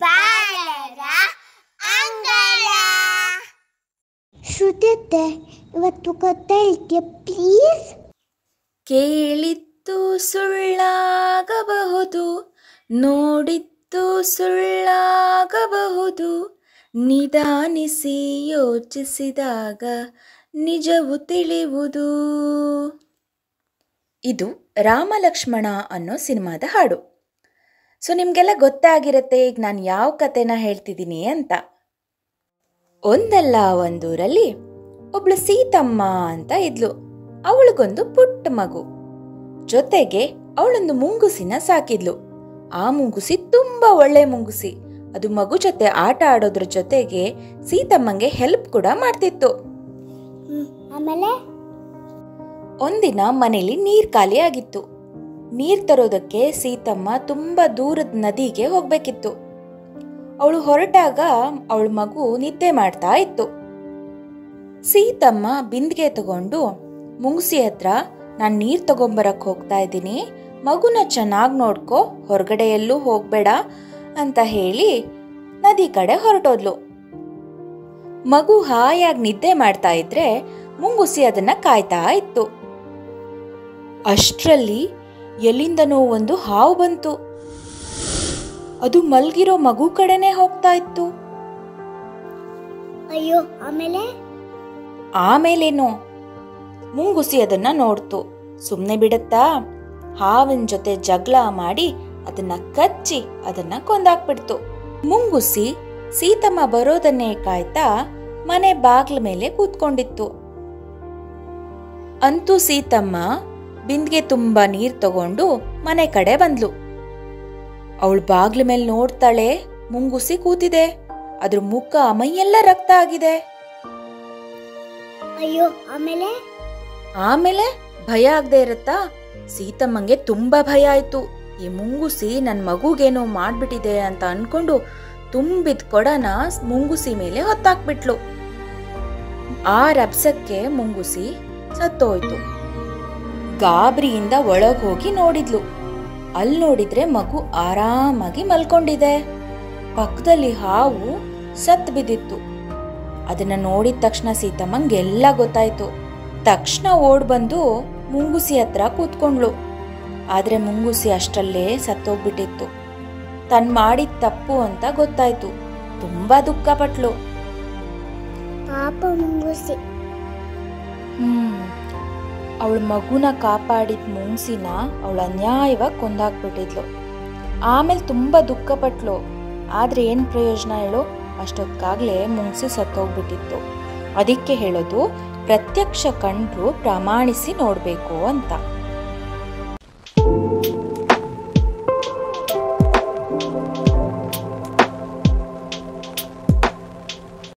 ಬಾಲರ ಅಂಗಳ. ಶ್ರುತಿಯತ್ತೆ, ಇವತ್ತು ಕತೆ ಹೇಳ್ತೀಯ ಪ್ಲೀಸ್? ಕೇಳಿದ್ದು ಸುಳ್ಳಾಗಬಹುದು, ನೋಡಿದ್ದು ಸುಳ್ಳಾಗಬಹುದು, ನಿಧಾನಿಸಿ ಯೋಚಿಸಿದಾಗ ನಿಜವು ತಿಳಿಯುವುದು. ಇದು ರಾಮ ಲಕ್ಷ್ಮಣ ಅನ್ನೋ ಸಿನಿಮಾದ ಹಾಡು. ಸೊ ನಿಮಗೆಲ್ಲ ಗೊತ್ತಾಗಿರುತ್ತೆ ಈಗ ನಾನು ಯಾವ ಕತೆನ ಹೇಳ್ತಿದ್ದೀನಿ ಅಂತ. ಒಂದಲ್ಲ ಒಂದೂರಲ್ಲಿ ಒಬ್ಳು ಸೀತಮ್ಮ ಅಂತ ಇದ್ಲು. ಅವಳಿಗೊಂದು ಪುಟ್ಟ ಮಗು, ಜೊತೆಗೆ ಅವಳೊಂದು ಮುಂಗುಸಿನ ಸಾಕಿದ್ಲು. ಆ ಮುಂಗುಸಿ ತುಂಬಾ ಒಳ್ಳೆ ಮುಂಗುಸಿ. ಅದು ಮಗು ಜೊತೆ ಆಟ ಆಡೋದ್ರ ಜೊತೆಗೆ ಸೀತಮ್ಮಂಗೆ ಹೆಲ್ಪ್ ಕೂಡ ಮಾಡ್ತಿತ್ತು. ಆಮೇಲೆ ಒಂದಿನ ಮನೇಲಿ ನೀರ್ ಖಾಲಿ ಆಗಿತ್ತು. ನೀರ್ ತರೋದಕ್ಕೆ ಸೀತಮ್ಮ ತುಂಬಾ ದೂರದ ನದಿಗೆ ಹೋಗ್ಬೇಕಿತ್ತು. ಅವಳು ಹೊರಟಾಗ ಅವಳ ಮಗು ನಿದ್ದೆ ಮಾಡ್ತಾ ಇತ್ತು. ಸೀತಮ್ಮ ಬಿಂದಿಗೆ ತಗೊಂಡು ಮುಂಗುಸಿ ಹತ್ರ, ನಾನು ನೀರ್ ತಗೊಂಬರಕ್ ಹೋಗ್ತಾ ಇದ್ದೀನಿ, ಮಗುನ ಚೆನ್ನಾಗಿ ನೋಡ್ಕೊ, ಹೊರಗಡೆ ಎಲ್ಲೂ ಹೋಗ್ಬೇಡ ಅಂತ ಹೇಳಿ ನದಿ ಕಡೆ ಹೊರಟೋದ್ಲು. ಮಗು ಹಾಯಾಗಿ ನಿದ್ದೆ ಮಾಡ್ತಾ ಇದ್ರೆ ಮುಂಗುಸಿ ಅದನ್ನ ಕಾಯ್ತಾ ಇತ್ತು. ಅಷ್ಟ್ರಲ್ಲಿ ಎಲ್ಲಿಂದನೋ ಒಂದು ಹಾವು ಬಂತು. ಅದು ಮಲ್ಗಿರೋ ಮಗು ಕಡೆನೆ ಹೋಗ್ತಾ ಇತ್ತು. ಅಯ್ಯೋ, ಆಮೇಲೇನೋ ಮುಂಗುಸಿ ಅದನ್ನ ನೋಡ್ತು. ಸುಮ್ನೆ ಬಿಡತ್ತಾ? ಹಾವಿನ ಜೊತೆ ಜಗಳ ಮಾಡಿ ಅದನ್ನ ಕಚ್ಚಿ ಅದನ್ನ ಕೊಂದಾಕ್ಬಿಡ್ತು. ಮುಂಗುಸಿ ಸೀತಮ್ಮ ಬರೋದನ್ನೇ ಕಾಯ್ತಾ ಮನೆ ಬಾಗ್ಲ ಮೇಲೆ ಕೂತ್ಕೊಂಡಿತ್ತು. ಅಂತೂ ಸೀತಮ್ಮ ಬಿಂದಿಗೆ ತುಂಬಾ ನೀರ್ ತಗೊಂಡು ಮನೆ ಕಡೆ ಬಂದ್ಲು. ಅವಳು ಬಾಗ್ಲ ಮೇಲೆ ನೋಡ್ತಾಳೆ, ಮುಂಗುಸಿ ಕೂತಿದೆ. ಅದ್ರ ಮುಖ ಮೈಯೆಲ್ಲ ರಕ್ತ ಆಗಿದೆ. ಅಯ್ಯೋ, ಆಮೇಲೆ ಭಯ ಆಗದೆ ಇರತ್ತಾ? ಸೀತಮ್ಮಂಗೆ ತುಂಬಾ ಭಯ ಆಯ್ತು. ಈ ಮುಂಗುಸಿ ನನ್ ಮಗುಗೇನೋ ಮಾಡ್ಬಿಟ್ಟಿದೆ ಅಂತ ಅನ್ಕೊಂಡು ತುಂಬಿದ ಕೊಡನ ಮುಂಗುಸಿ ಮೇಲೆ ಹೊತ್ತಾಕ್ಬಿಟ್ಲು. ಆ ರಭಸಕ್ಕೆ ಮುಂಗುಸಿ ಸತ್ತೋಯ್ತು. ಗಾಬರಿಯಿಂದ ಒಳಗ್ ಹೋಗಿ ನೋಡಿದ್ಲು. ಅಲ್ಲಿ ನೋಡಿದ್ರೆ ಮಗು ಆರಾಮಾಗಿ ಮಲ್ಕೊಂಡಿದೆ. ಪಕ್ಕದಲ್ಲಿ ಹಾವು ಸತ್ ಬಿದ್ದಿತ್ತು. ಅದನ್ನ ನೋಡಿದ ತಕ್ಷಣ ಸೀತಮ್ಮಂಗೆಲ್ಲ ಗೊತ್ತಾಯ್ತು. ತಕ್ಷಣ ಓಡ್ ಬಂದು ಮುಂಗುಸಿ ಹತ್ರ ಕೂತ್ಕೊಂಡ್ಲು. ಆದ್ರೆ ಮುಂಗುಸಿ ಅಷ್ಟಲ್ಲೇ ಸತ್ತೋಗ್ಬಿಟ್ಟಿತ್ತು. ತನ್ ಮಾಡಿದ ತಪ್ಪು ಅಂತ ಗೊತ್ತಾಯ್ತು. ತುಂಬಾ ದುಃಖ ಪಟ್ಲು. ಪಾಪ ಮುಂಗುಸಿ. ಅವಳ ಮಗುನ ಕಾಪಾಡಿದ ಮುಂಗುಸಿನ ಅವಳು ಅನ್ಯಾಯವಾಗಿ ಕೊಂದಾಕ್ಬಿಟ್ಟಿದ್ಲು. ಆಮೇಲೆ ತುಂಬಾ ದುಃಖ ಪಟ್ಲು. ಆದ್ರೆ ಏನ್ ಪ್ರಯೋಜನ ಹೇಳು? ಅಷ್ಟೊತ್ತಾಗ್ಲೇ ಮುಂಗುಸಿ ಸತ್ತೋಗ್ಬಿಟ್ಟಿತ್ತು. ಅದಕ್ಕೆ ಹೇಳೋದು, ಪ್ರತ್ಯಕ್ಷ ಕಂಡ್ರು ಪ್ರಮಾಣಿಸಿ ನೋಡ್ಬೇಕು ಅಂತ.